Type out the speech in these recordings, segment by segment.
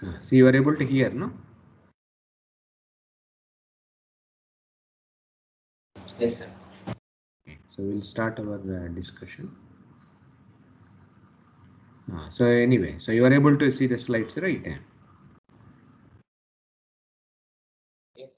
So you are able to hear, no? Yes, sir. Okay, so we'll start our discussion. So anyway, so you are able to see the slides, right? Yes.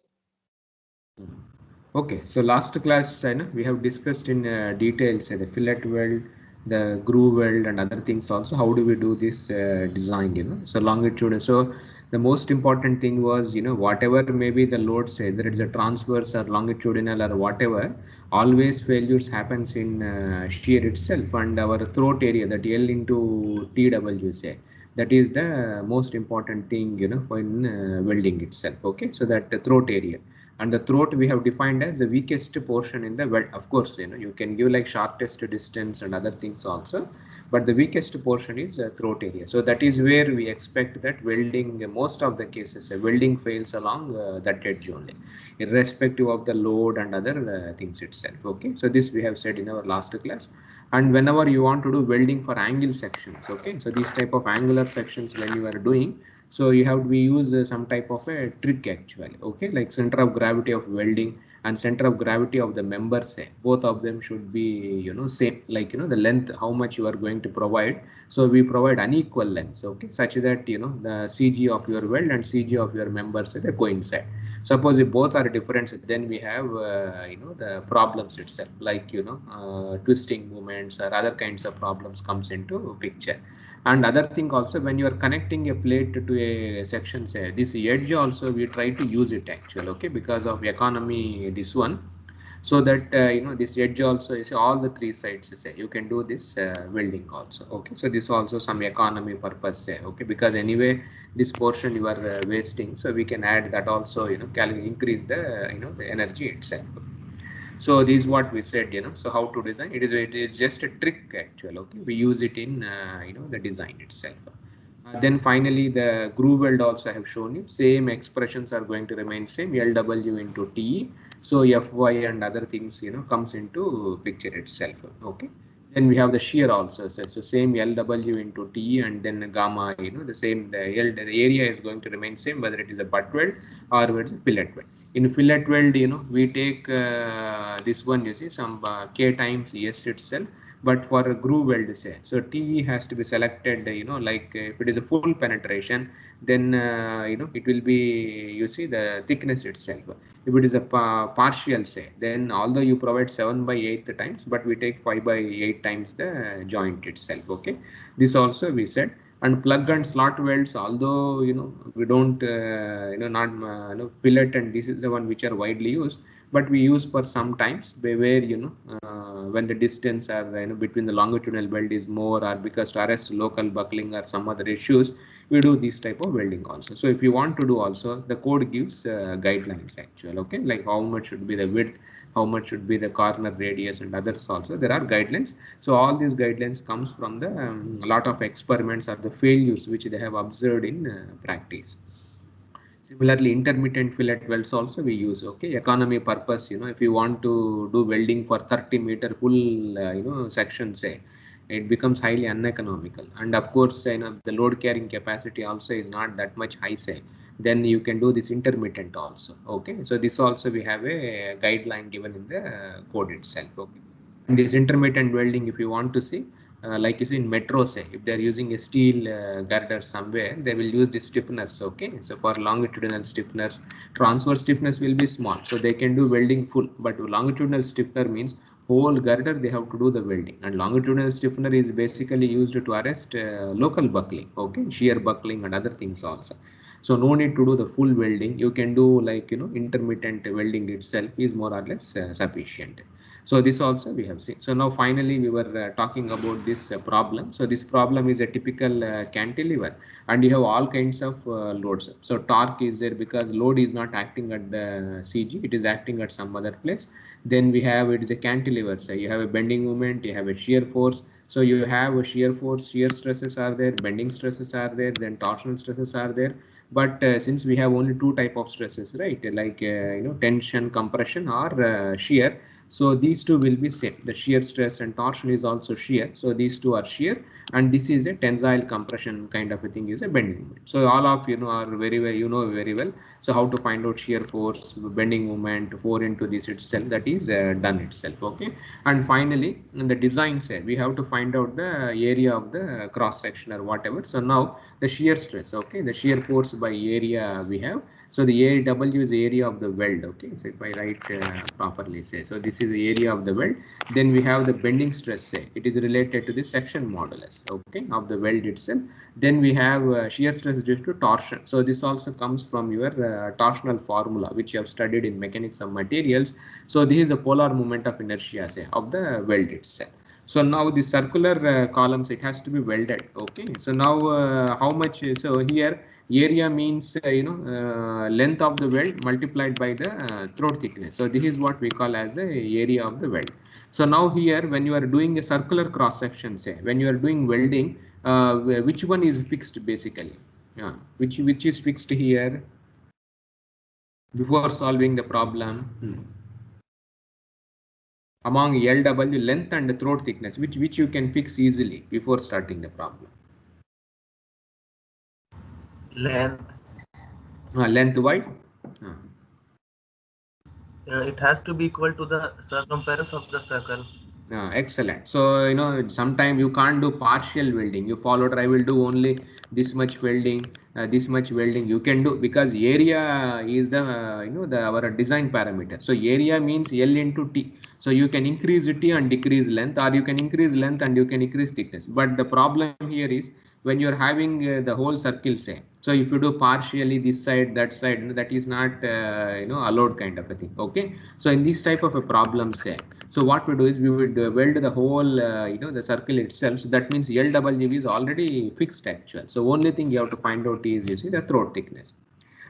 Okay, so last class, I know we have discussed in details the fillet weld, the groove weld, and other things also. How do we do this design? So longitude. So the most important thing was, whatever maybe the load say, whether it's a transverse or longitudinal or whatever, always failures happens in shear itself and our throat area, that L into TW say. That is the most important thing, when welding itself. Okay, so that the throat area, and the throat we have defined as the weakest portion in the weld. Of course, you can give like shortest distance and other things also, but the weakest portion is throat area. So that is where we expect that welding, most of the cases welding fails along that edge only, irrespective of the load and other things itself. Okay, so this we have said in our last class. And whenever you want to do welding for angle sections, okay, so these type of angular sections when you are doing, so you have to be use some type of a trick actually. Okay, like center of gravity of welding and center of gravity of the member, say both of them should be same, like the length how much you are going to provide. So we provide unequal lengths, okay, such that the CG of your weld and CG of your members they coincide. Suppose if both are different, then we have the problems itself, like twisting movements or other kinds of problems comes into picture. And other thing also, when you are connecting a plate to a section, say this edge also we try to use it actually, okay, because of economy this one. So that this edge also is all the three sides say you can do this welding also. Okay, so this also some economy purpose say, okay, because anyway this portion you are wasting, so we can add that also, can increase the the energy itself. So this is what we said, so how to design it is just a trick actually. Okay, we use it in the design itself. Then finally the groove weld also I have shown you, same expressions are going to remain same, LW into T. So Fy and other things comes into picture itself. Okay, then we have the shear also, so same LW into T, and then gamma, the same, the area is going to remain same whether it is a butt weld or whether it's a fillet weld. In fillet weld, we take this one, you see, some K times S itself. But for a groove weld, say, so T has to be selected, like if it is a full penetration, then it will be, you see, the thickness itself. If it is a partial, say, then although you provide 7 by 8 times, but we take 5 by 8 times the joint itself. Okay, this also we said. And plug and slot welds, although we don't not fillet, and this is the one which are widely used, but we use for some times where when the distance are between the longitudinal weld is more, or because to arrest local buckling or some other issues, we do this type of welding also. So if you want to do also, the code gives guidelines actually. Okay, like how much should be the width, how much should be the corner radius, and others also there are guidelines. So all these guidelines comes from the a lot of experiments or the failures which they have observed in practice. Similarly, intermittent fillet welds also we use. Okay, economy purpose. If you want to do welding for 30-meter full, section, say, it becomes highly uneconomical. And of course, the load carrying capacity also is not that much high, say. Then you can do this intermittent also. Okay, so this also we have a guideline given in the code itself. Okay, and this intermittent welding, if you want to see, like you see in metro, say if they are using a steel girder somewhere, they will use the stiffeners. Okay, so for longitudinal stiffeners, transverse stiffness will be small, so they can do welding full. But longitudinal stiffener means whole girder they have to do the welding, and longitudinal stiffener is basically used to arrest local buckling. Okay, shear buckling and other things also. So no need to do the full welding. You can do like intermittent welding itself is more or less sufficient. So this also we have seen. So now finally we were talking about this problem. So this problem is a typical cantilever, and you have all kinds of loads. So torque is there because load is not acting at the CG, it is acting at some other place. Then we have, it is a cantilever. So you have a bending moment, you have a shear force. So you have a shear force, shear stresses are there, bending stresses are there, then torsional stresses are there. But since we have only two type of stresses, right, like tension, compression, or shear, So these two will be same. The shear stress and torsion is also shear. So these two are shear, and this is a tensile compression kind of a thing, is a bending moment. So all of you know are very well, you know very well. So how to find out shear force, bending moment, 4 into this itself, that is done itself. Okay. And finally, in the design say, we have to find out the area of the cross section or whatever. So now the shear stress, okay, the shear force by area we have. So the AW is the area of the weld. Okay, so if I write properly, say, so this is the area of the weld. Then we have the bending stress, say, it is related to the section modulus, okay, of the weld itself. Then we have shear stress due to torsion. So this also comes from your torsional formula, which you have studied in mechanics of materials. So this is the polar moment of inertia, say, of the weld itself. So now the circular columns, it has to be welded. Okay, so now how much? So here area means length of the weld multiplied by the throat thickness. So this is what we call as the area of the weld. So now here when you are doing a circular cross section, say when you are doing welding, which one is fixed basically? Which is fixed here before solving the problem? Among LW, length and throat thickness, which you can fix easily before starting the problem. Length. Length wide. It has to be equal to the circumference of the circle. Excellent. So you know sometimes you can't do partial welding. You followed, I will do only this much welding, this much welding you can do, because area is the our design parameter. So area means L into T. So you can increase T and decrease length, or you can increase length and you can increase thickness. But the problem here is when you're having the whole circle, say, so if you do partially this side, that side, that is not allowed kind of a thing. Okay, so in this type of a problem, say, so what we do is we would weld the whole the circle itself. So that means LW is already fixed actual. So only thing you have to find out is, you see, the throat thickness.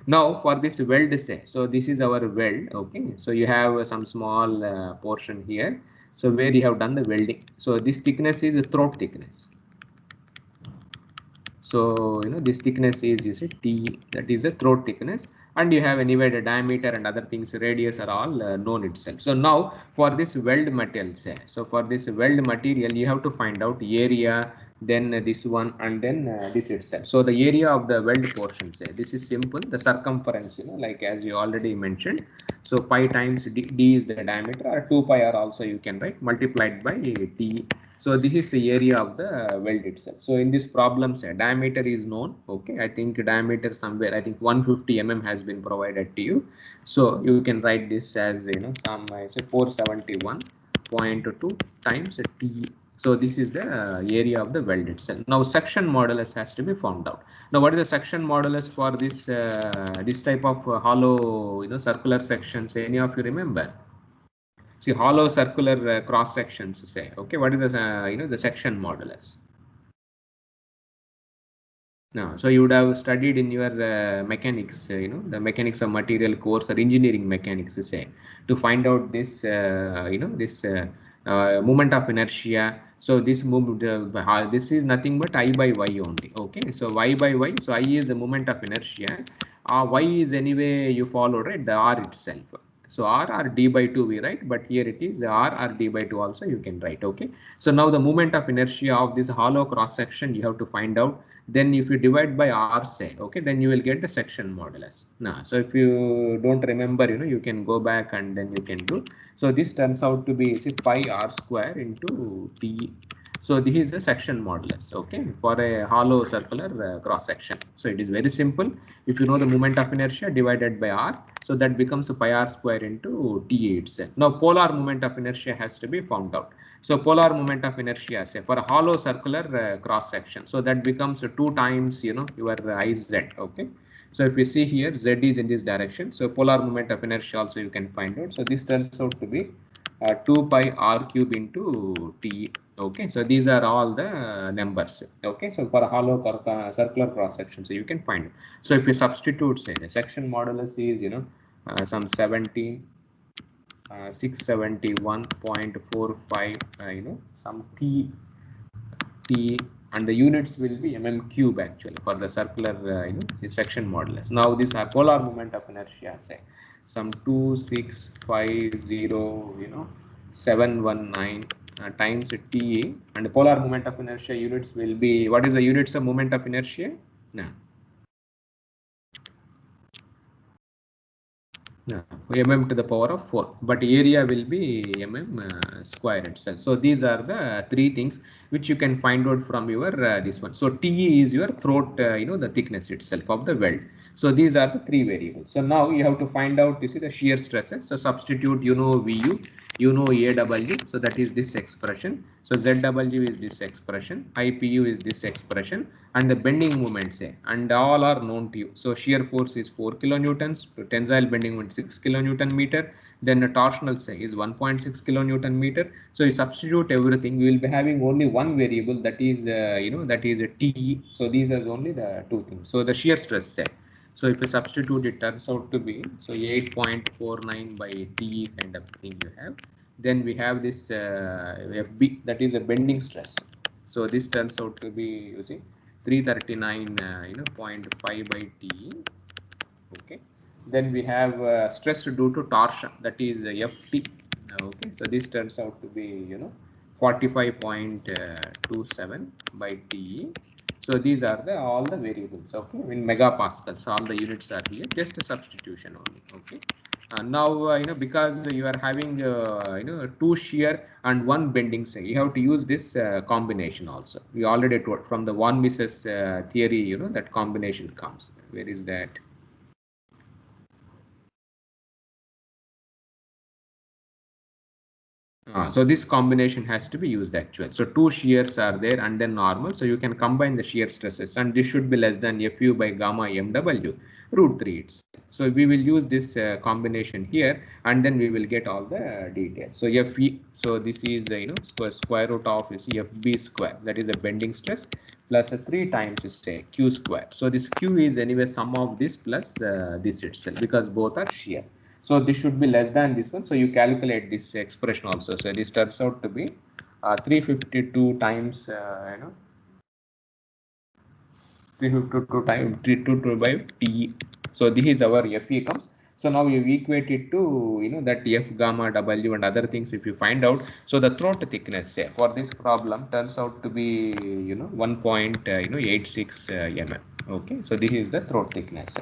Now for this weld, say, so this is our weld. Okay, so you have some small portion here, so where you have done the welding. So this thickness is the throat thickness. So this thickness is, you see, T, that is the throat thickness, and you have anyway the diameter and other things, radius are all known itself. So now for this weld material, say, so for this weld material you have to find out area, then this one, and then this itself. So the area of the weld portion, say, this is simple, the circumference, like as you already mentioned. So pi times d is the diameter, or 2 pi r also you can write, multiplied by T. So this is the area of the weld itself. So in this problem, say, diameter is known. Okay, I think diameter somewhere, I think 150 mm has been provided to you. So you can write this as some say 471.2 times T. So this is the area of the weld itself. Now section modulus has to be found out. Now what is the section modulus for this this type of hollow circular sections? Any of you remember? See, hollow circular cross sections, say, okay, what is the the section modulus? No, so you would have studied in your mechanics, the mechanics of material course or engineering mechanics, say, to find out this this moment of inertia. So this this is nothing but I by Y only. Okay, so Y by Y, so I is the moment of inertia. Y is anyway you follow, right, the R itself. So R or D by 2 we write, but here it is R or D by 2 also you can write. Okay, so now the moment of inertia of this hollow cross section you have to find out. Then if you divide by R, say, okay, then you will get the section modulus. Now, so if you don't remember, you can go back and then you can do. So this turns out to be, say, pi R square into T. So this is a section modulus, okay, for a hollow circular cross section. So it is very simple. If you know the moment of inertia divided by R, so that becomes a pi R square into T itself. Now polar moment of inertia has to be found out. So polar moment of inertia, say, for a hollow circular cross section, so that becomes 2 times your Iz. Okay, so if you see here, Z is in this direction, so polar moment of inertia also you can find out. So this turns out to be 2 pi R cube into T. Okay, so these are all the numbers. Okay, so for a hollow circular cross section, so you can find it. So if you substitute, say, the section modulus is some 17 671.45 some T, and the units will be mm cube actually for the circular section modulus. Now this polar moment of inertia, say, some 2650 719 times TE, and the polar moment of inertia units will be, what is the units of moment of inertia? No. No, mm to the power of 4, but area will be square itself. So these are the three things which you can find out from your this one. So TE is your throat, the thickness itself of the weld. So these are the three variables. So now you have to find out, you see, the shear stresses. So substitute, VU, AW, so that is this expression. So ZW is this expression, IPU is this expression, and the bending moment, say, and all are known to you. So shear force is 4 kilonewtons, tensile bending moment 6 kilonewton meter, then the torsional, say, is 1.6 kilonewton meter. So you substitute everything, we will be having only one variable, that is that is a TE. So these are only the two things. So the shear stress, say, so if you substitute, it turns out to be, so 8.49 by TE kind of thing you have. Then we have this FB, that is a bending stress. So this turns out to be, you see, 339 0.5 by TE. Okay. Then we have stress due to torsion, that is FT. Okay. So this turns out to be 45.27 by TE. So these are all the variables, okay, in megapascals. All the units are here, just a substitution only. Okay. Now because you are having two shear and one bending, say, you have to use this combination also. We already told from the von Mises theory, that combination comes. Where is that? So this combination has to be used actually. So two shears are there and then normal. So you can combine the shear stresses, and this should be less than Fu by gamma MW √3 itself. So we will use this combination here, and then we will get all the details. So Fe, so this is square root of is Fb square, that is a bending stress, plus 3 times is say Q square. So this Q is anyway sum of this plus this itself, because both are shear. So this should be less than this one. So you calculate this expression also. So this turns out to be 352 times 352 times 322 by T. So this is our Fe comes. So now you equate it to that F gamma W and other things if you find out. So the throat thickness, say, for this problem turns out to be 1.86 mm. Okay, so this is the throat thickness.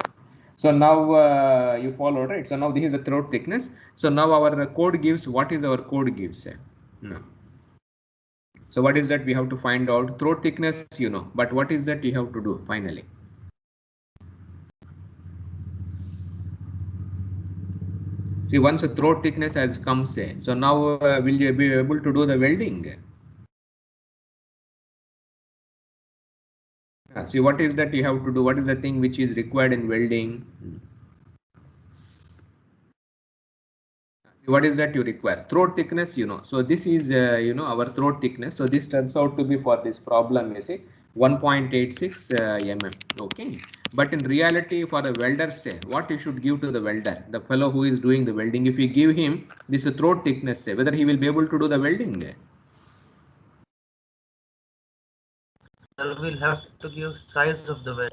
So now you follow, right? So now this is the throat thickness. So now our code gives, what is our code gives? No. So what is that we have to find out? Throat thickness, but what is that you have to do finally? See, once the throat thickness has come, say, so now will you be able to do the welding? See, what is that you have to do? What is the thing which is required in welding? What is that you require? Throat thickness, So this is, our throat thickness. So this turns out to be, for this problem, you see, 1.86 mm. Okay. But in reality, for a welder, say, what you should give to the welder, the fellow who is doing the welding, if you give him this throat thickness, say, whether he will be able to do the welding? We'll have to give size of the weld.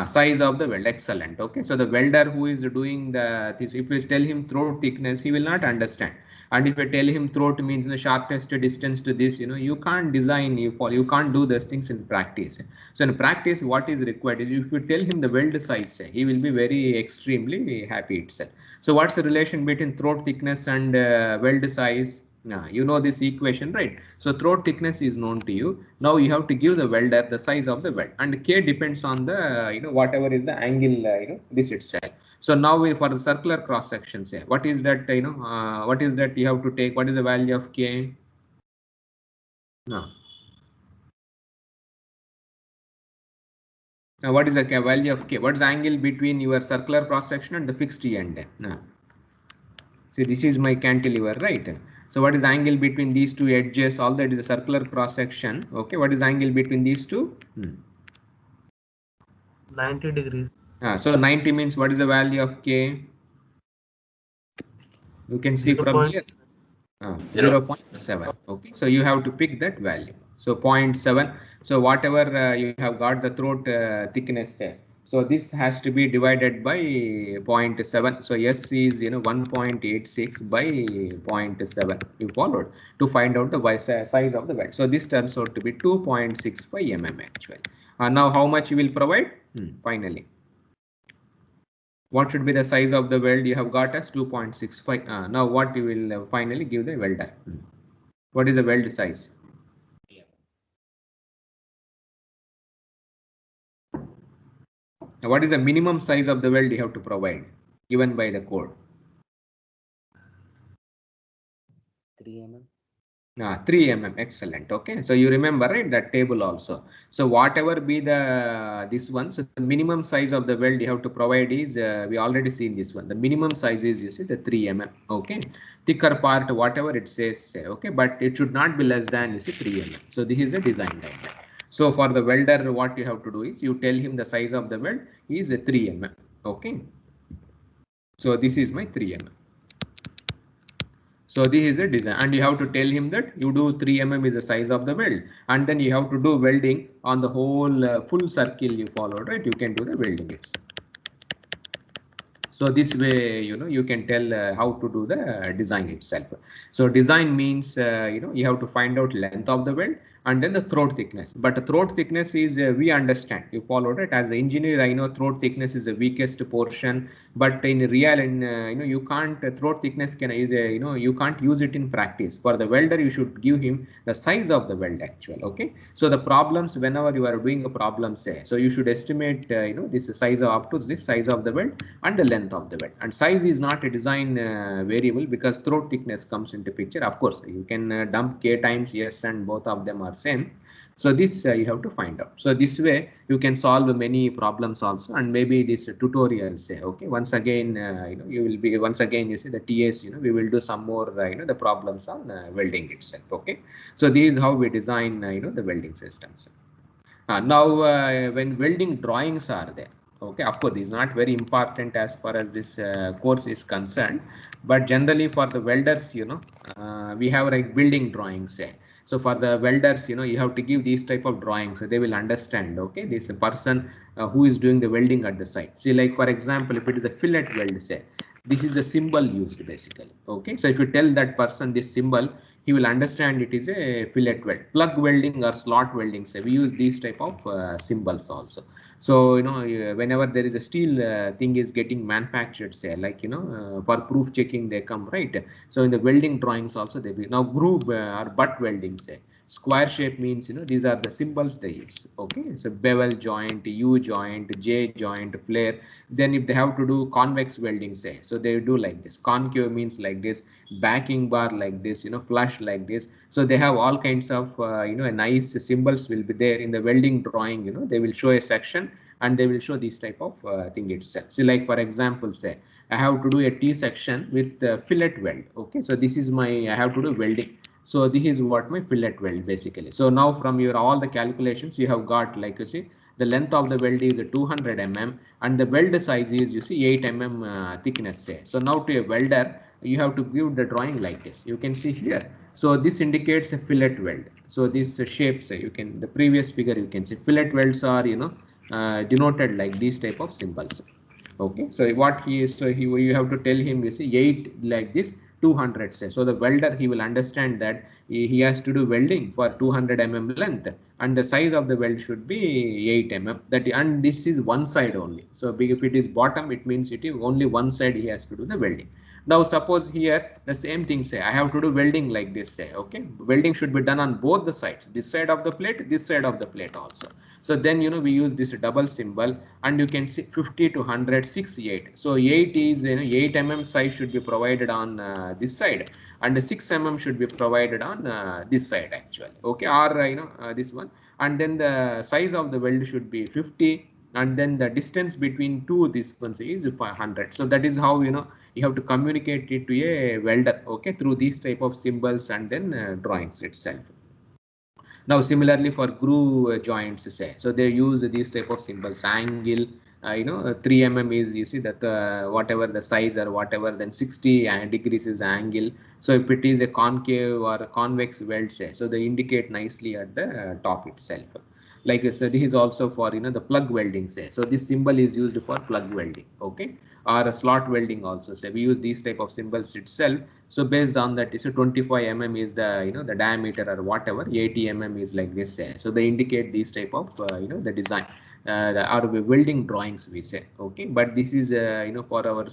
Size of the weld, excellent. Okay, so the welder who is doing this, if you tell him throat thickness, he will not understand. And if you tell him throat means the shortest distance to this, you can't design, you can't do those things in practice. So in practice, what is required is, if you tell him the weld size, he will be very extremely happy itself. So what's the relation between throat thickness and weld size? You know this equation, right? So throat thickness is known to you. Now you have to give the welder the size of the weld, and K depends on the whatever is the angle this itself. So now for the circular cross section, say, what is that what is that you have to take? What is the value of K? No. Now what is the value of K? What is the angle between your circular cross section and the fixed end? No. See, this is my cantilever, right? So what is the angle between these two edges? All that is a circular cross section. Okay, what is the angle between these two? 90 degrees. So 90 means what is the value of K? You can see 0. from here. 0.7. Okay, so you have to pick that value. So 0.7. So whatever you have got the throat thickness, So this has to be divided by 0.7. So S is 1.86 by 0.7. You followed to find out the size of the weld. So this turns out to be 2.65 mm actually. Now how much you will provide? Finally, what should be the size of the weld? You have got as 2.65. Now what you will finally give the welder? What is the weld size? What is the minimum size of the weld you have to provide given by the code? 3 mm. 3 mm, excellent. Okay, so you remember, right, that table also. So whatever be the this one, so the minimum size of the weld you have to provide is we already seen this one. The minimum size is, you see, the 3 mm. Okay, thicker part, whatever it says, say, okay, but it should not be less than, you see, 3 mm. So this is a design diagram. So for the welder, what you have to do is you tell him the size of the weld is a 3 mm. Okay, so this is my 3 mm. So this is a design, and you have to tell him that you do 3 mm is the size of the weld, and then you have to do welding on the whole full circle you followed, right? You can do the welding itself. So this way, you can tell how to do the design itself. So design means, you have to find out length of the weld and then the throat thickness. But the throat thickness is, we understand, you followed it. As an engineer, I know throat thickness is the weakest portion, but in real, you can't, throat thickness is you can't use it in practice. For the welder, you should give him the size of the weld actual. Okay. So the problems, whenever you are doing a problem, say, so you should estimate, this size of up to this size of the weld and the length of the weld. And size is not a design variable, because throat thickness comes into picture. Of course, you can dump K times S and both of them are same. So this you have to find out. So this way you can solve many problems also, and maybe this tutorial, say, okay, once again, you will be once again, you see the TS, we will do some more, the problems on welding itself. Okay, so this is how we design, the welding systems. Now, when welding drawings are there, okay, of course, this is not very important as far as this course is concerned, but generally for the welders, we have like building drawings. So for the welders, you have to give these type of drawings, so they will understand, okay, this person who is doing the welding at the site. See, like for example, if it is a fillet weld, say, this is a symbol used basically. Okay, so if you tell that person this symbol, he will understand it is a fillet weld. Plug welding or slot welding, say, we use these type of symbols also. So whenever there is a steel thing is getting manufactured, say, like for proof checking they come, right? So in the welding drawings also they will. Now groove or butt welding, say, square shape means, these are the symbols they use. Okay, so bevel joint, U joint, J joint, flare. Then if they have to do convex welding, say, so they do like this. Concave means like this, backing bar like this, flush like this. So they have all kinds of a nice symbols will be there in the welding drawing. They will show a section and they will show this type of thing itself. So like for example, say, I have to do a T section with fillet weld. Okay, so this is my, I have to do welding. So this is what my fillet weld basically. So now from your all the calculations you have got, like you see, the length of the weld is 200 mm and the weld size is, you see, 8 mm thickness, say. So now to a welder, you have to give the drawing like this. You can see here. So this indicates a fillet weld. So this shapes, you can, the previous figure you can see fillet welds are, denoted like these type of symbols. Okay, so what he is, so you have to tell him, you see, 8 like this, 200, say. So the welder, he will understand that he has to do welding for 200 mm length, and the size of the weld should be 8 mm. That, and this is one side only. So if it is bottom, it means it is only one side he has to do the welding. Now suppose here the same thing, say, I have to do welding like this, say. Okay, welding should be done on both the sides, this side of the plate, this side of the plate also. So then we use this double symbol, and you can see 50 to 100, 6, 8. So 8 is 8 mm size should be provided on this side, and 6 mm should be provided on this side actually. Okay, or this one, and then the size of the weld should be 50, and then the distance between two this ones is 500. So that is how you have to communicate it to a welder, okay, through these type of symbols and then drawings itself. Now similarly for groove joints, say, so they use these type of symbols. Angle, 3 mm is, you see, that whatever the size or whatever, then 60 degrees is angle. So if it is a concave or a convex weld, say, so they indicate nicely at the top itself. Like so this is also for the plug welding, say. So this symbol is used for plug welding, okay, or a slot welding also, say. We use these type of symbols itself. So based on that, is 25 mm is the the diameter or whatever, 80 mm is like this, say. So they indicate these type of the design, or welding drawings, we say, okay. But this is for our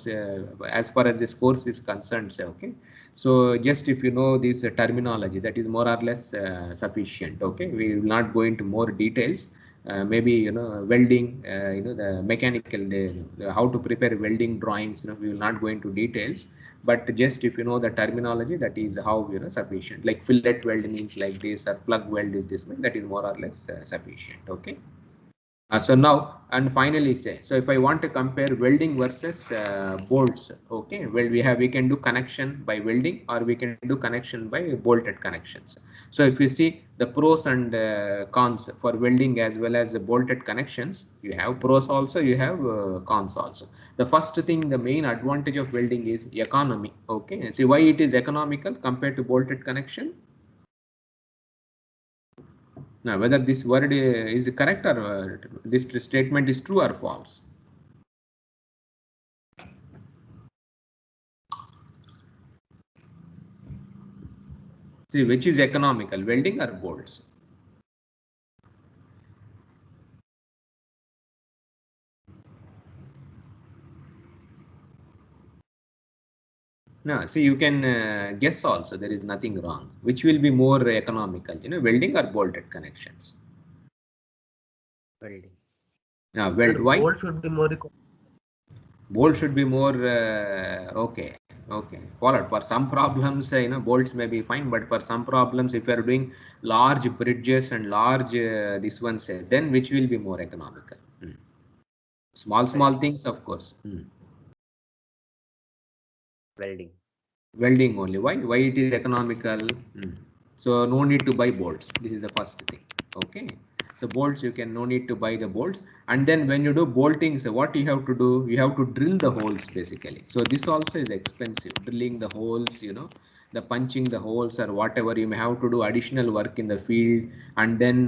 as far as this course is concerned, say, okay. So just if you know this terminology, that is more or less sufficient, okay. We will not go into more details. Maybe welding, the mechanical, how to prepare welding drawings, we will not go into details. But just if you know the terminology, that is how sufficient. Like fillet weld means like this, or plug weld is this way. That is more or less sufficient, okay. So now, and finally say, so if I want to compare welding versus bolts, okay, well, we can do connection by welding, or we can do connection by bolted connections. So if you see the pros and cons for welding as well as the bolted connections, you have pros also, you have cons also. The first thing, the main advantage of welding is economy, okay. See why it is economical compared to bolted connection. Now, whether this word is correct, or this statement is true or false. See, which is economical, welding or bolts? No, see, you can guess also. There is nothing wrong. Which will be more economical, welding or bolted connections? Welding. Why? Bolt should be more. Bolt should be more okay. Followed. For some problems, bolts may be fine, but for some problems, if you are doing large bridges and large this one, say, then which will be more economical? Small things, of course. Welding. Welding only. Why it is economical? So no need to buy bolts. This is the first thing. Okay. So bolts, you can no need to buy the bolts. And then when you do bolting, so what you have to do? You have to drill the holes basically. So this also is expensive. Drilling the holes, the punching the holes or whatever. You may have to do additional work in the field. And then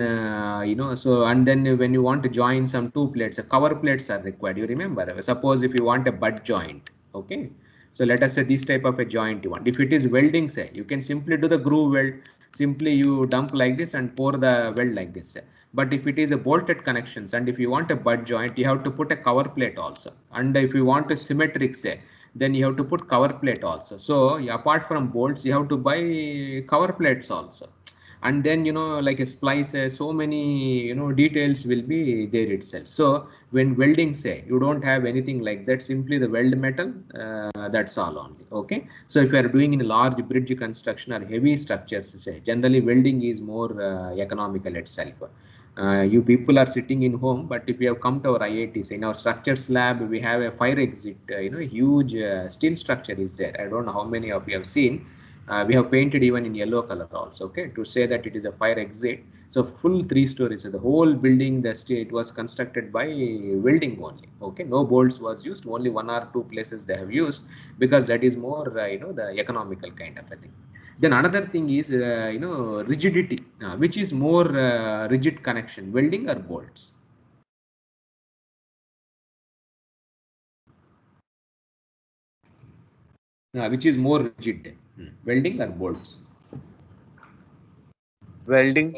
so and then when you want to join some two plates, cover plates are required. You remember? Suppose if you want a butt joint, okay. So let us say this type of a joint you want. If it is welding, say, you can simply do the groove weld. Simply you dump like this and pour the weld like this. But if it is a bolted connections, and if you want a butt joint, you have to put a cover plate also. And if you want a symmetric, say, then you have to put cover plate also. So apart from bolts, you have to buy cover plates also. And then like a splice, so many details will be there itself. So when welding, say, you don't have anything like that, simply the weld metal, that's all only, okay. So if you are doing in large bridge construction or heavy structures, say, generally welding is more economical itself. You people are sitting in home, but if you have come to our IITs, in our structures lab, we have a fire exit, huge steel structure is there. I don't know how many of you have seen. We have painted even in yellow color also, okay, to say that it is a fire exit. So full 3 stories. So the whole building, the state was constructed by welding only, okay. No bolts was used. Only 1 or 2 places they have used, because that is more the economical kind of a thing. Then another thing is rigidity, which is more rigid connection, welding or bolts? Which is more rigid, welding or bolts? Welding.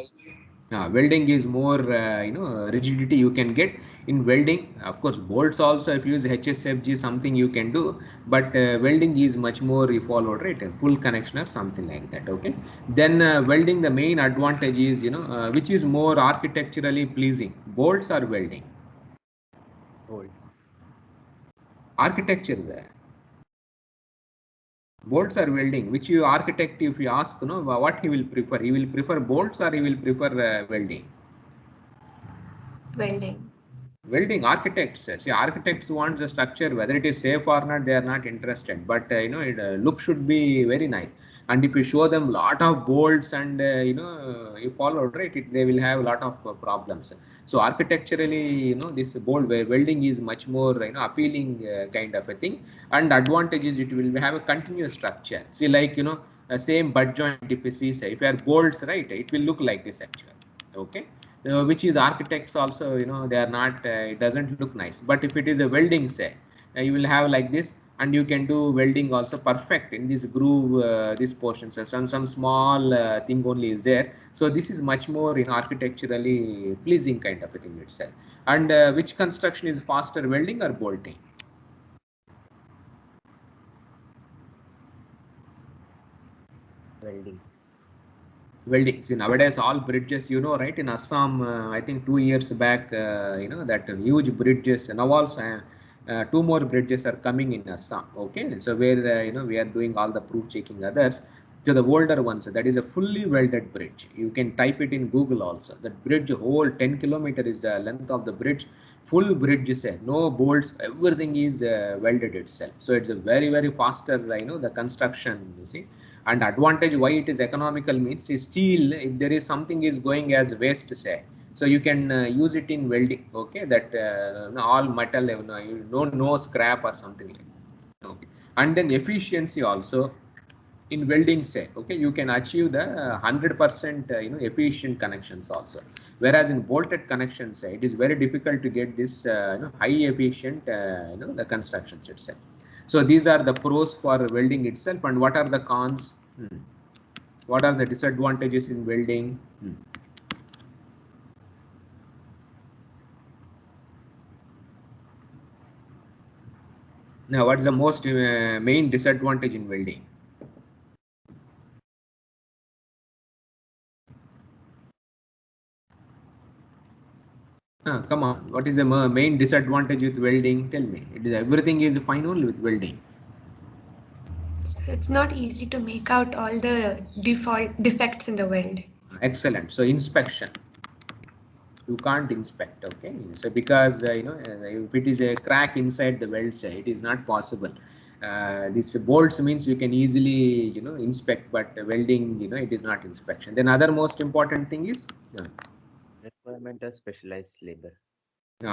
Welding is more rigidity you can get in welding. Of course, bolts also, if you use HSFG, something you can do, but welding is much more you followed, right, a full connection or something like that, okay. Then welding, the main advantage is which is more architecturally pleasing, bolts or welding? Bolts. Architecture there. Bolts or welding, which you architect, if you ask what he will prefer, he will prefer bolts or he will prefer welding? Welding. Welding. Architects, see, architects want the structure, whether it is safe or not, they are not interested, but look should be very nice. And if you show them lot of bolts and you follow, right, they will have a lot of problems. So architecturally, this bolt welding is much more appealing kind of a thing. And advantage is it will have a continuous structure. See, like same butt joint, if you see, say, if you have bolts, right, it will look like this actually, okay. which is architects also, they are not, it doesn't look nice. But if it is a welding, say, you will have like this, and you can do welding also perfect in this groove, this portions, and some small thing only is there. So this is much more architecturally pleasing kind of a thing itself. And which construction is faster, welding or bolting? Welding. Welding. See, nowadays all bridges, right, in Assam, I think 2 years back, that huge bridges. Now also two more bridges are coming in Assam. Okay, so where we are doing all the proof checking others to the older ones. That is a fully welded bridge. You can type it in Google also. That bridge whole 10 kilometer is the length of the bridge. Full bridge is no bolts. Everything is welded itself. So it's a very faster, the construction. You see. And advantage why it is economical means is steel, if there is something is going as waste, say, so you can use it in welding. Okay, that all metal, you don't know scrap or something like that. Okay, and then efficiency also in welding, say, okay, you can achieve the 100% efficient connections also, whereas in bolted connections, say, it is very difficult to get this high efficient the constructions itself. So these are the pros for welding itself. And what are the cons? What are the disadvantages in welding? Now, what's the most main disadvantage in welding? Come on, what is the main disadvantage with welding? Tell me. It is everything is fine only with welding. So it's not easy to make out all the default defects in the weld. Excellent. So inspection, you can't inspect. Okay, so because if it is a crack inside the weld, say, it is not possible. This bolts means you can easily inspect, but welding, it is not inspection. Then other most important thing is Requirement of specialized labor.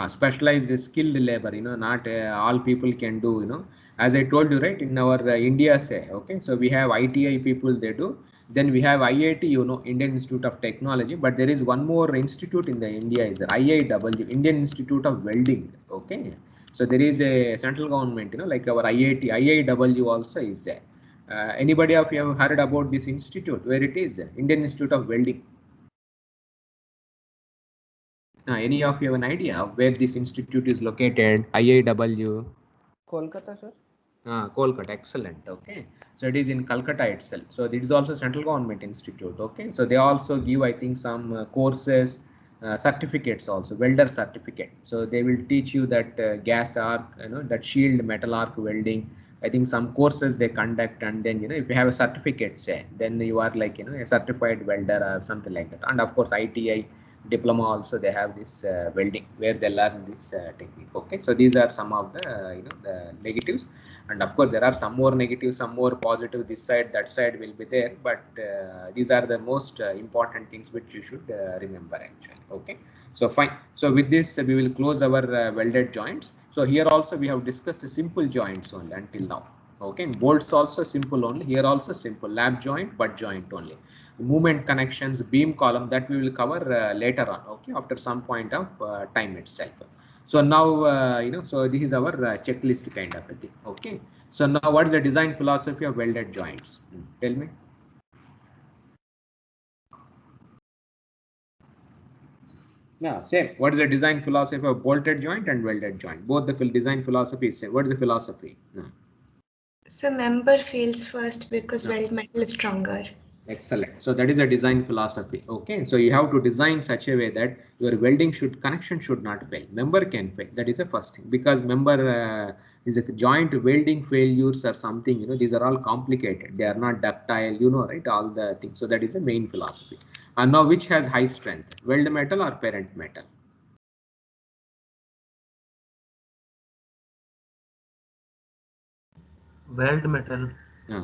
specialized skilled labor, not all people can do, as I told you, right, in our India, say, okay, so we have ITI people, they do. Then we have IIT, Indian Institute of Technology, but there is one more institute in the India, is IIW, Indian Institute of Welding. Okay, so there is a central government, like our IIT, IIW also is there. Anybody of you have heard about this institute, where it is? Indian Institute of Welding. Any of you have an idea of where this institute is located? IIW. Kolkata, sir. Kolkata, excellent. Okay, so it is in Calcutta itself. So it is also central government institute. Okay, so they also give, I think, some courses, certificates also, welder certificate. So they will teach you that gas arc, that shield metal arc welding. I think some courses they conduct, and then if you have a certificate, say, then you are like a certified welder or something like that. And of course ITI diploma also, they have this welding where they learn this technique. Okay, so these are some of the the negatives, and of course there are some more negatives, some more positive, this side that side will be there, but these are the most important things which you should remember actually. Okay, so fine. So with this we will close our welded joints. So here also we have discussed simple joints only until now. Okay, bolts also simple only, here also simple, lap joint, butt joint only. Movement connections, beam column, that we will cover later on. Okay, after some point of time itself. So now so this is our checklist kind of a thing. Okay, so now what is the design philosophy of welded joints? Tell me. Yeah, same. What is the design philosophy of bolted joint and welded joint? Both the design philosophy is same. What is the philosophy? No. So member fails first because weld metal is stronger. Excellent. So that is a design philosophy. Okay, so you have to design such a way that your welding connection should not fail. Member can fail. That is the first thing, because member is a joint welding failures or something. These are all complicated. They are not ductile. Right? All the things. So that is the main philosophy. And now, which has high strength? Weld metal or parent metal? Weld metal.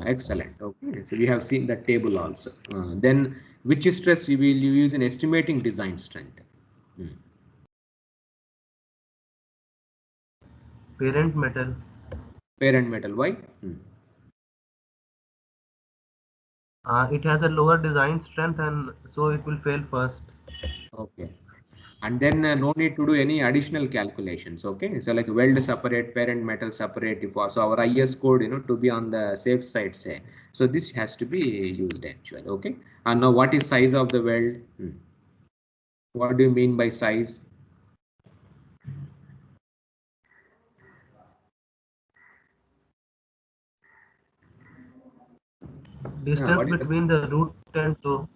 Excellent. Okay, so we have seen that table also. Then which stress you will use in estimating design strength? Parent metal. Parent metal. Why? It has a lower design strength, and so it will fail first. Okay. And then no need to do any additional calculations. Okay, so like weld separate, parent metal separate. If so our IS code, to be on the safe side, say, so this has to be used actually. Okay, and now what is size of the weld? What do you mean by size? Distance between the root and toe.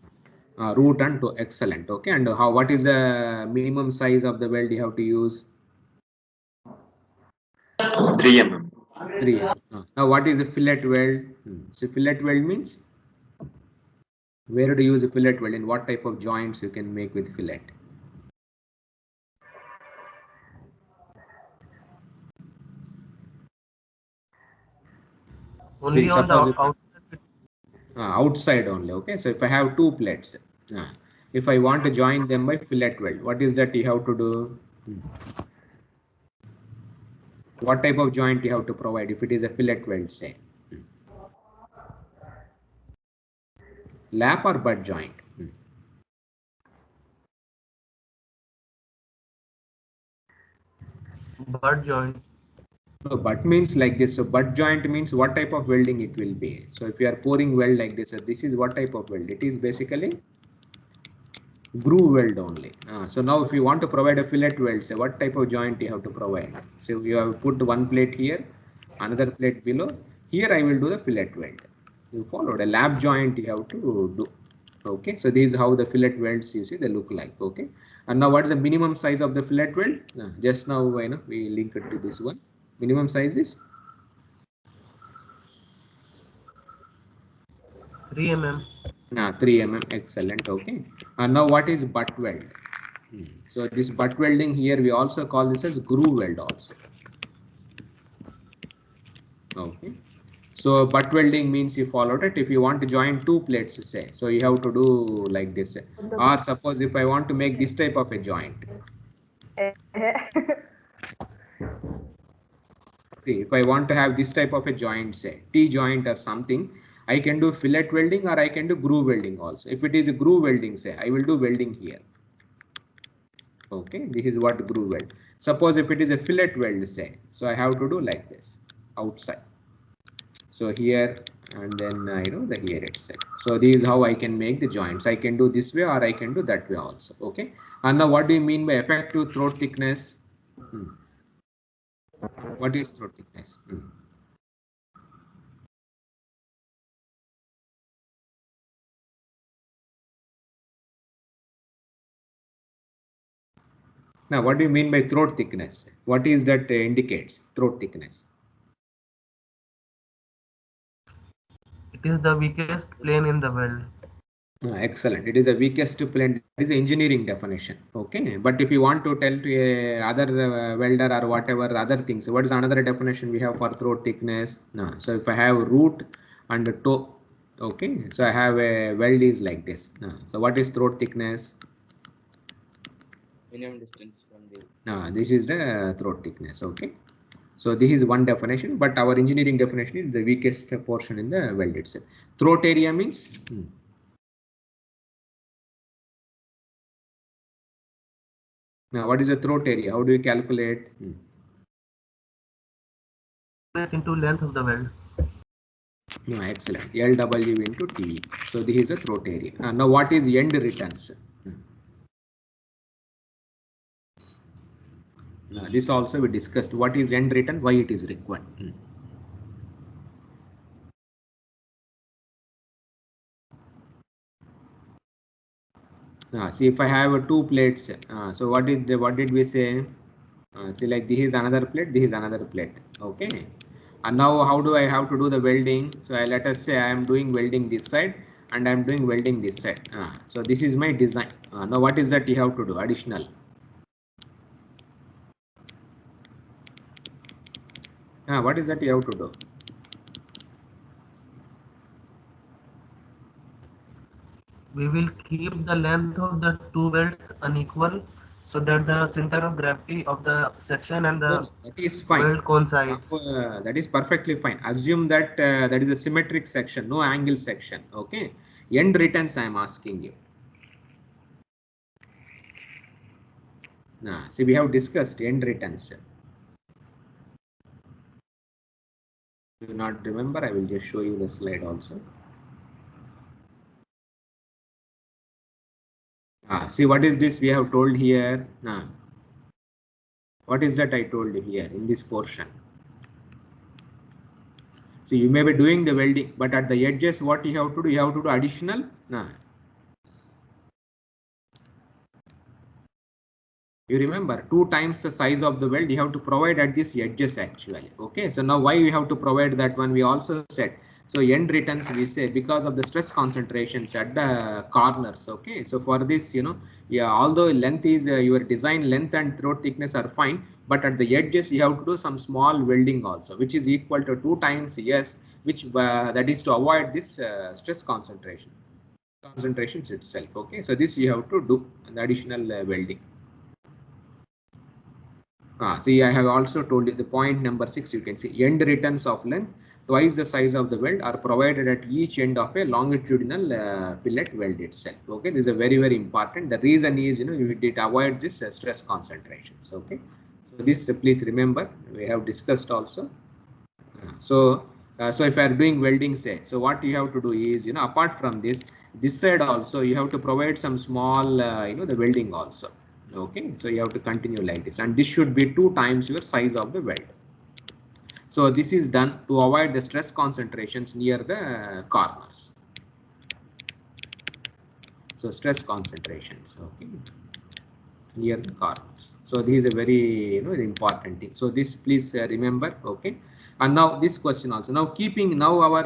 Root and toe, excellent. Okay, and what is the minimum size of the weld you have to use? 3 mm. 3 mm. Now what is a fillet weld? So fillet weld means where do you use a fillet weld, and what type of joints you can make with fillet? Only so on the outside. Outside only. Okay, so if I have two plates, if I want to join them by fillet weld, what is that you have to do? What type of joint you have to provide if it is a fillet weld, say? Lap or butt joint? Butt joint. No, butt means like this. So butt joint means what type of welding it will be. So if you are pouring weld like this, this is what type of weld? It is basically groove weld only. So now if you want to provide a fillet weld, say what type of joint you have to provide? So you have put one plate here, another plate below. Here I will do the fillet weld. You followed a lap joint you have to do. Okay, so this is how the fillet welds, you see, they look like. Okay, and now what is the minimum size of the fillet weld? Just now we link it to this one. Minimum size is 3 mm. 3 mm, excellent. Okay, and now what is butt weld? So this butt welding here we also call this as groove weld also. Okay, so butt welding means you followed it. If you want to join two plates, say, so you have to do like this. Or suppose if I want to make this type of a joint. If I want to have this type of a joint, say T joint or something, I can do fillet welding or I can do groove welding also. If it is a groove welding, say, I will do welding here. Okay, this is what groove weld. Suppose if it is a fillet weld, say, so I have to do like this outside. So here and then the here itself. So this is how I can make the joints. I can do this way or I can do that way also. Okay, and now what do you mean by effective throat thickness? What is throat thickness? Now, what do you mean by throat thickness? What is that indicates throat thickness? It is the weakest plane in the weld. Excellent. It is the weakest plane. That is the engineering definition. Okay. But if you want to tell to a other welder or whatever other things, what is another definition we have for throat thickness? So if I have root and toe, okay. So I have a weld is like this. So what is throat thickness? Minimum distance from the. This is the throat thickness. Okay. So this is one definition, but our engineering definition is the weakest portion in the weld itself. Throat area means. Now, what is the throat area? How do you calculate? Into length of the weld. Excellent. LW into T. So this is the throat area. Now, what is end returns? This also we discussed. What is end return? Why it is required? See, if I have two plates, so what did we say? See, like this is another plate, this is another plate. Okay, and now how do I have to do the welding? So let us say I am doing welding this side and I am doing welding this side. So this is my design. Now what is that you have to do additional? What is that you have to do? We will keep the length of the two welds unequal so that the center of gravity of the section and the that is fine. weld coincides. That is perfectly fine. Assume that that is a symmetric section, no angle section. Okay. End returns I am asking you. See, we have discussed end returns. Do not remember, I will just show you the slide also. See, what is this we have told here? What is that I told you here in this portion? So you may be doing the welding, but at the edges, what you have to do? You have to do additional. You remember 2 times the size of the weld you have to provide at these edges actually. Okay, so now why we have to provide that one? We also said, so end returns we say because of the stress concentrations at the corners. Okay, so for this, yeah, although length is your design length and throat thickness are fine, but at the edges you have to do some small welding also, which is equal to 2 times, yes, which that is to avoid this stress concentrations itself. Okay, so this you have to do an additional welding. See, I have also told you the point number 6. You can see end returns of length twice the size of the weld are provided at each end of a longitudinal fillet weld itself. Okay, this is a very, very important. The reason is, you did avoid this stress concentrations. Okay, so this please remember we have discussed also. So if you are doing welding, say, so what you have to do is, apart from this side also you have to provide some small, the welding also. Okay, so you have to continue like this, and this should be 2 times your size of the weld. So this is done to avoid the stress concentrations near the corners. So stress concentrations, okay, near the corners. So this is a very important thing. So this please remember. Okay, and now this question also. Now keeping now our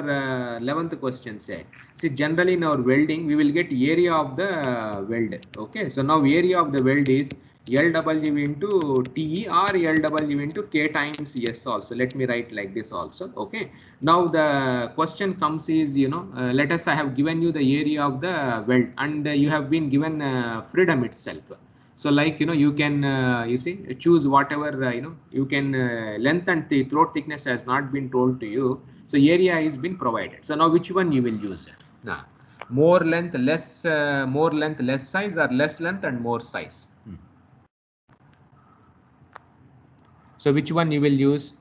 11th question say. See, generally in our welding we will get area of the weld. Okay, so now area of the weld is LW into TE or LW into K times S also. Let me write like this also. Okay, now the question comes is, let us I have given you the area of the weld and you have been given freedom itself. So like, you can, you see, choose whatever, you can length and the throat thickness has not been told to you. So area is been provided. So now which one you will use? More length, less size, or less length and more size? So which one you will use?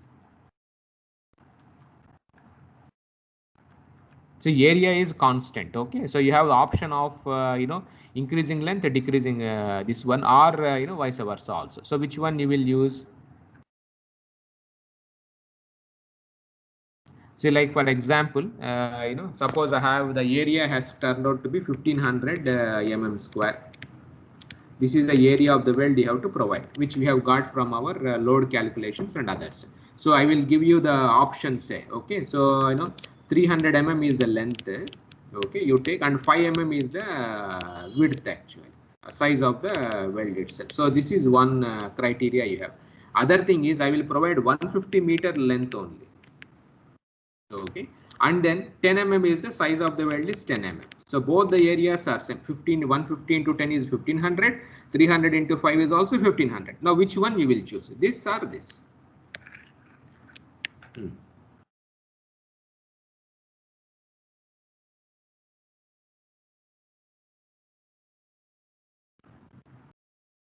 So area is constant. Okay, so you have the option of increasing length, decreasing this one, or vice versa also. So which one you will use? So like for example, suppose I have the area has turned out to be 1500 mm square. This is the area of the weld you have to provide, which we have got from our load calculations and others. So I will give you the options. Say, okay, so 300 mm is the length. Okay, you take, and 5 mm is the width actually, size of the weld itself. So this is one criteria you have. Other thing is I will provide 150 meter length only. Okay, and then 10 mm is the size of the weld is 10 mm. So both the areas are same. 150 into 10 is 1500. 300 into 5 is also 1500. Now which one you will choose? This or this?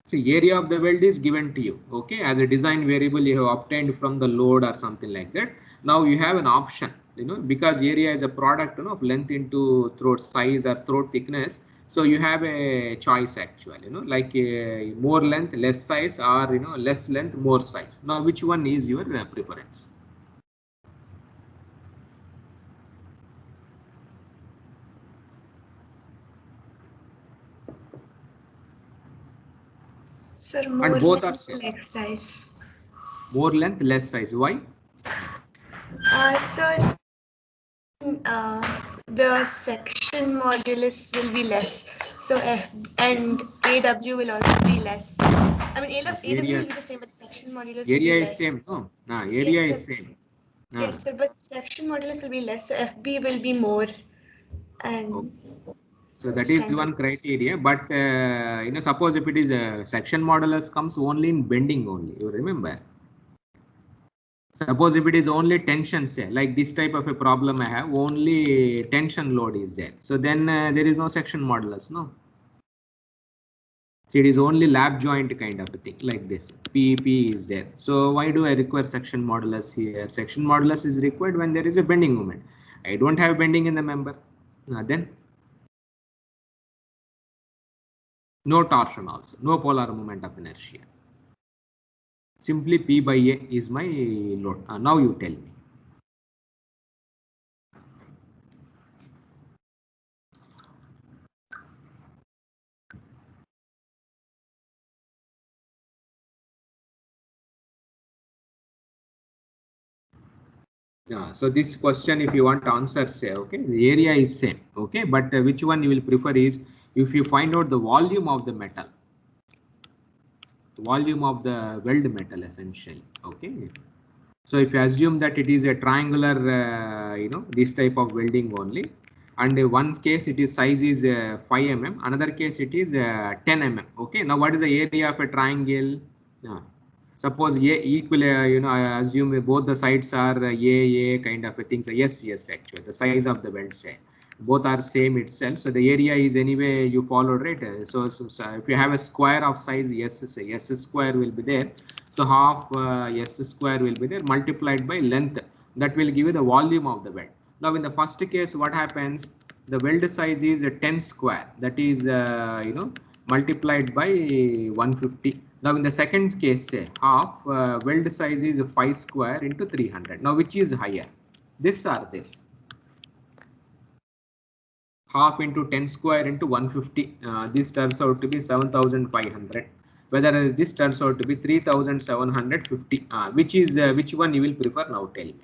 See, area of the weld is given to you, okay, as a design variable you have obtained from the load or something like that. Now you have an option, because area is a product of length into throat size or throat thickness. So you have a choice actually, like more length, less size, or less length, more size. Now which one is your preference? Sir, more and both length, are less size. More length, less size. Why? Sir, the section modulus will be less. So F and AW will also be less. I mean, AW will be the same, but section modulus will be less. Area is same. No, area is same. Yes, sir, but section modulus will be less. So FB will be more. And so that is one criteria. But suppose if it is a section modulus comes only in bending only. You remember? Suppose if it is only tension, say, like this type of a problem I have, only tension load is there. So then there is no section modulus, no? See, it is only lap joint kind of a thing like this. PEP is there. So why do I require section modulus here? Section modulus is required when there is a bending moment. I don't have bending in the member. Then no torsion also, no polar moment of inertia. Simply P by A is my load. Now you tell me. Yeah, so this question, if you want to answer, say, okay, the area is same, okay, but which one you will prefer is if you find out the volume of the metal, volume of the weld metal essentially, okay. So if you assume that it is a triangular, this type of welding only, and one case it is size is 5 mm, another case it is 10 mm, okay. Now what is the area of a triangle? Suppose A equal, I assume both the sides are A kind of a thing. So yes, actually the size of the weld say both are same itself. So the area is anyway you follow, right? So if you have a square of size S, say S square will be there. So half S square will be there multiplied by length. That will give you the volume of the weld. Now in the first case, what happens? The weld size is 10 square. That is multiplied by 150. Now in the second case, say half weld size is 5 square into 300. Now which is higher, this or this? Half into 10 square into 150. This turns out to be 7,500. Whether this turns out to be 3,750. Which one you will prefer? Now tell me.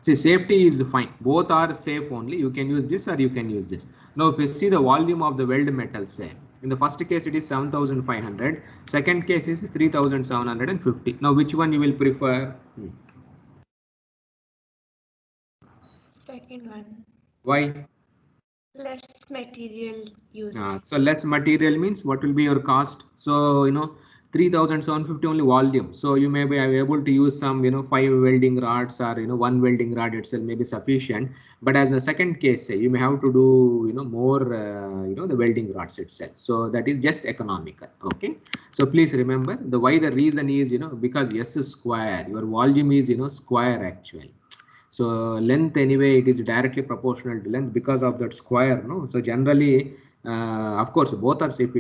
See, safety is fine. Both are safe only. You can use this or you can use this. Now, if you see the volume of the weld metal, say in the first case it is 7,500. Second case is 3,750. Now, which one you will prefer? Second one. Why? Less material used. So less material means what will be your cost? So 3,750 only volume. So you may be able to use some 5 welding rods or 1 welding rod itself may be sufficient. But as a second case, say you may have to do more the welding rods itself. So that is just economical. Okay. So please remember the why the reason is because S is square, your volume is square actually. So length anyway it is directly proportional to length because of that square, no. So generally of course both are safe.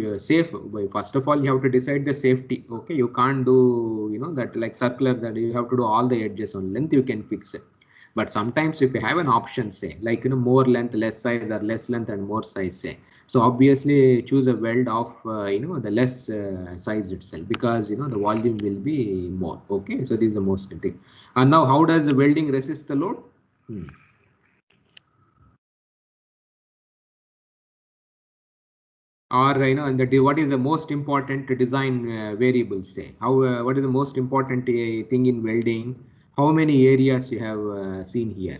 First of all you have to decide the safety, okay. You can't do that like circular, that you have to do all the edges on length, you can fix it. But sometimes if you have an option, say like more length less size or less length and more size, say, so obviously choose a weld of the less size itself, because the volume will be more, okay. So this is the most thing. And now how does the welding resist the load? Or and what is the most important design variable, say how what is the most important thing in welding? How many areas you have seen here?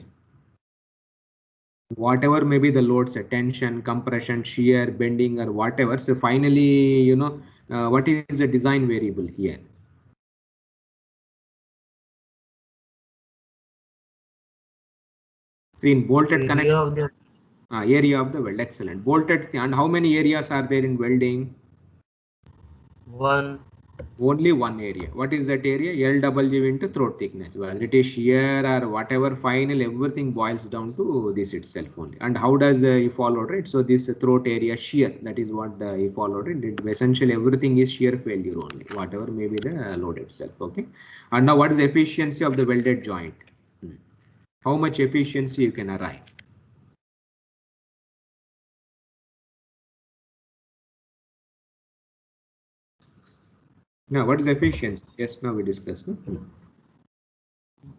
Whatever may be the loads, tension, compression, shear, bending, or whatever. So finally, what is the design variable here? See, in bolted connection, area of the weld. Excellent. Bolted, and how many areas are there in welding? One. Only one area. What is that area? LW into throat thickness. Well, it is shear or whatever, final, everything boils down to this itself only. And how does you follow, right? So this throat area shear, that is what you followed it. Essentially everything is shear failure only, whatever may be the load itself. Okay. And now what is the efficiency of the welded joint? How much efficiency you can arrive? Now, what is efficiency? Yes, now we discussed. No?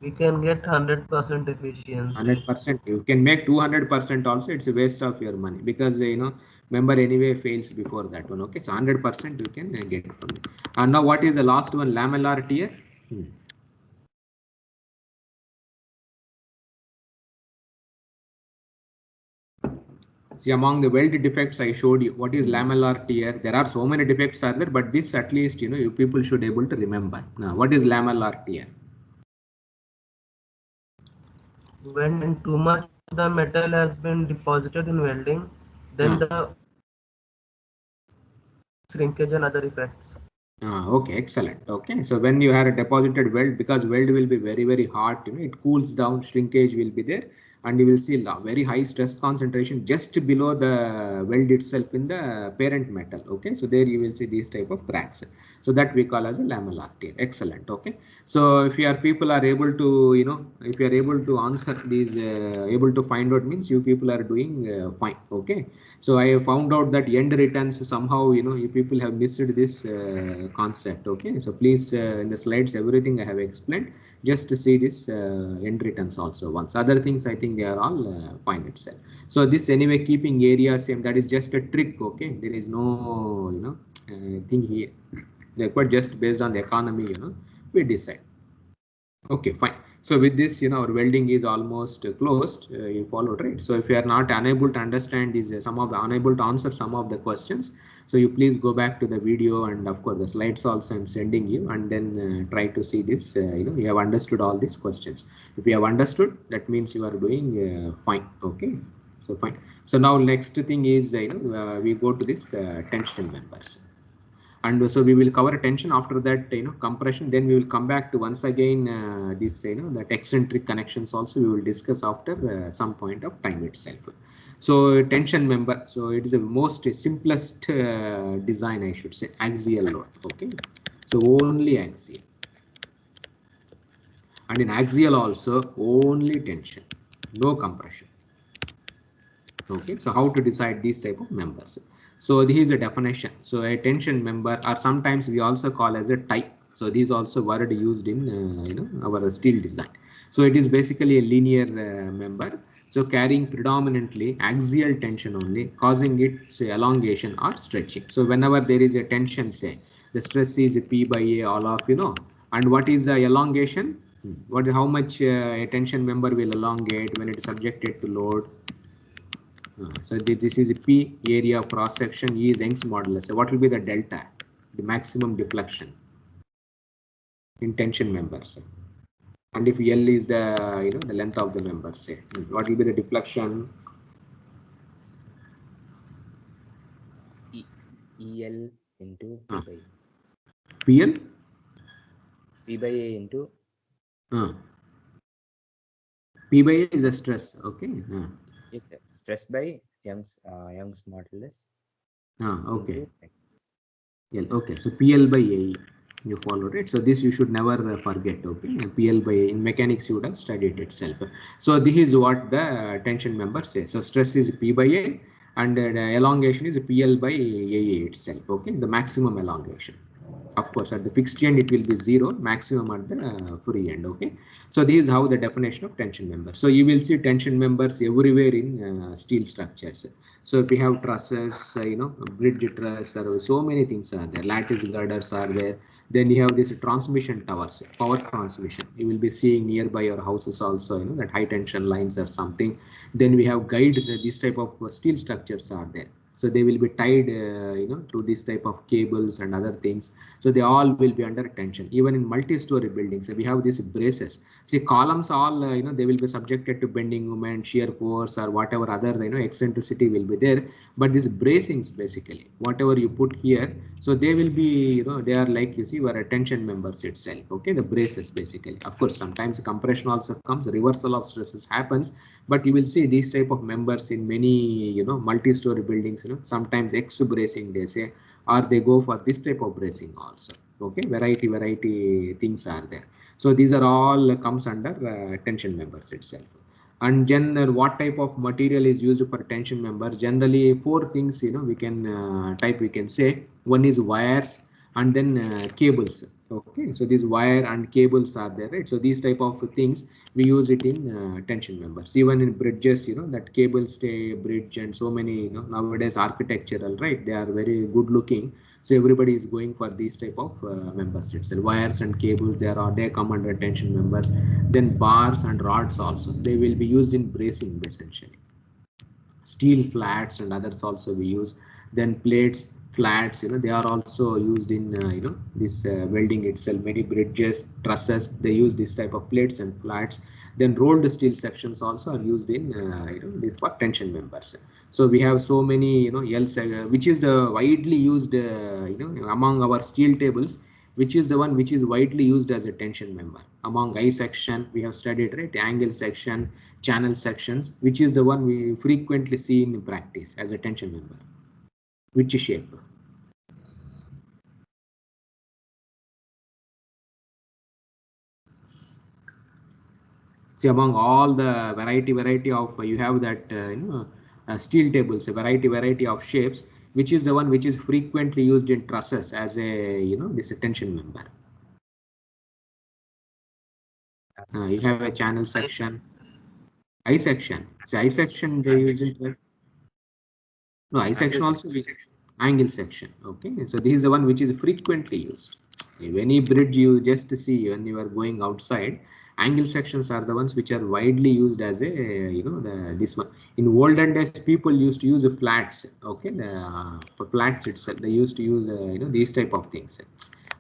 We can get 100% efficiency. 100%. You can make 200% also. It's a waste of your money, because member anyway fails before that one. Okay, so 100% you can get from it. And now what is the last one? Lamellar tear. See, among the weld defects I showed you, what is lamellar tear? There are so many defects are there, but this at least you people should able to remember. Now, what is lamellar tear? When too much of the metal has been deposited in welding, then the shrinkage and other effects. Okay, excellent. Okay, so when you have a deposited weld, because weld will be very hot, it cools down, shrinkage will be there, and you will see very high stress concentration just below the weld itself in the parent metal. Okay, so there you will see these type of cracks. So that we call as a lamellar tear. Excellent. Okay, so if your people are able to, if you are able to answer these, able to find out, means you people are doing fine. Okay, so I found out that end returns somehow, you people have missed this concept. Okay, so please, in the slides, everything I have explained, just to see this end returns also once. Other things, I think they are all fine itself. So this anyway, keeping area same, that is just a trick. Okay, there is no, thing here. But just based on the economy, we decide. Okay, fine. So with this, our welding is almost closed. You followed, right? So if you are not unable to understand these, unable to answer some of the questions, so you please go back to the video, and of course the slides also I'm sending you, and then try to see this. You have understood all these questions. If you have understood, that means you are doing fine. Okay, so fine. So now next thing is, we go to this tension members. And so we will cover tension, after that compression, then we will come back to once again this that eccentric connections also we will discuss after some point of time itself. So tension member, so it is the most simplest design, I should say, axial load. Okay, so only axial, and in axial also only tension, no compression. Okay, so how to decide these type of members? So this is a definition. So a tension member, or sometimes we also call as a type. So these also word used in our steel design. So it is basically a linear member, so carrying predominantly axial tension only, causing its elongation or stretching. So whenever there is a tension, say the stress is P by A, all of and what is the elongation? How much a tension member will elongate when it is subjected to load? So this is a P, area of cross section, E is Young's modulus. So what will be the delta, the maximum deflection in tension members? And if L is the the length of the member, say what will be the deflection? EL into P by A. PL? P by A into P by A is a stress. Okay. Yes, sir. Stress by Young's modulus. Okay. L. Okay. So PL by A. You followed it. So this you should never forget. Okay. PL by A. In mechanics you would have studied itself. So this is what the tension member says. So stress is P by A, and the elongation is PL by AA itself. Okay. The maximum elongation. Of course, at the fixed end it will be 0, maximum at the free end. Okay, so this is how the definition of tension member. So you will see tension members everywhere in steel structures. So if we have trusses, bridge truss, so many things are there. Lattice girders are there. Then you have this transmission towers, power transmission. You will be seeing nearby your houses also, that high tension lines or something. Then we have guides. These type of steel structures are there. So they will be tied, to this type of cables and other things. So they all will be under tension. Even in multi-story buildings, so we have these braces. See, columns all, they will be subjected to bending moment, shear force, or whatever other, eccentricity will be there. But these bracings, basically, whatever you put here, so they will be, they are like, you see, were tension members itself. Okay, the braces basically. Of course, sometimes compression also comes, reversal of stresses happens, but you will see these type of members in many, multi-story buildings. Sometimes X bracing they say, or they go for this type of bracing also. Okay, variety things are there. So these are all comes under tension members itself. And general, what type of material is used for tension members? Generally 4 things we can we can say. One is wires, and then cables. Okay, so these wire and cables are there, right? So these type of things we use it in tension members. Even in bridges, that cable stay bridge, and so many, nowadays architectural, right? They are very good looking. So everybody is going for these type of members itself. Wires and cables, they come under tension members. Then bars and rods also, they will be used in bracing essentially. Steel flats and others also we use. Then plates, flats, they are also used in this welding itself. Many bridges, trusses, they use this type of plates and flats. Then rolled steel sections also are used in this for tension members. So we have so many which is the widely used among our steel tables, which is the one which is widely used as a tension member. Among I section we have studied, right, angle section, channel sections, which is the one we frequently see in practice as a tension member. Which shape? See, among all the variety of you have that steel tables, a variety of shapes. Which is the one which is frequently used in trusses as a this tension member? You have a channel section, I section. So I section they use it. No, I section also is angle section. Okay, so this is the one which is frequently used. If any bridge you just see when you are going outside, angle sections are the ones which are widely used as a this one. In olden days, people used to use the flats. Okay, for flats itself, they used to use these type of things.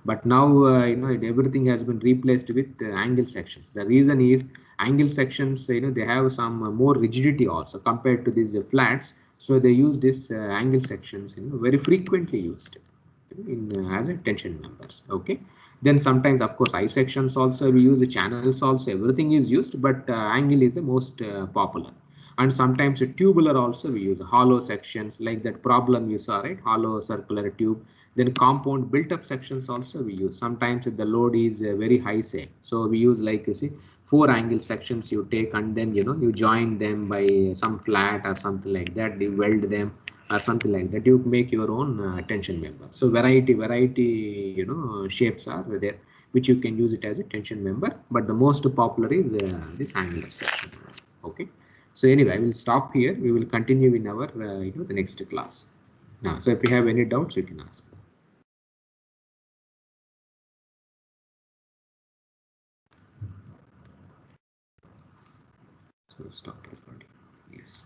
But now everything has been replaced with angle sections. The reason is angle sections they have some more rigidity also compared to these flats. So they use this angle sections very frequently used in as a tension members. Okay, then sometimes of course I sections also we use, the channels also, everything is used, but angle is the most popular. And sometimes a tubular also we use, hollow sections like that problem you saw, right, hollow circular tube. Then compound built up sections also we use. Sometimes if the load is very high, say, so we use, like you see, 4 angle sections you take, and then you join them by some flat or something like that, you weld them or something like that, you make your own tension member. So variety shapes are there which you can use it as a tension member, but the most popular is this angular section. Okay, so anyway, I will stop here. We will continue in our the next class. Now, so if you have any doubts, you can ask. So stop recording. Yes.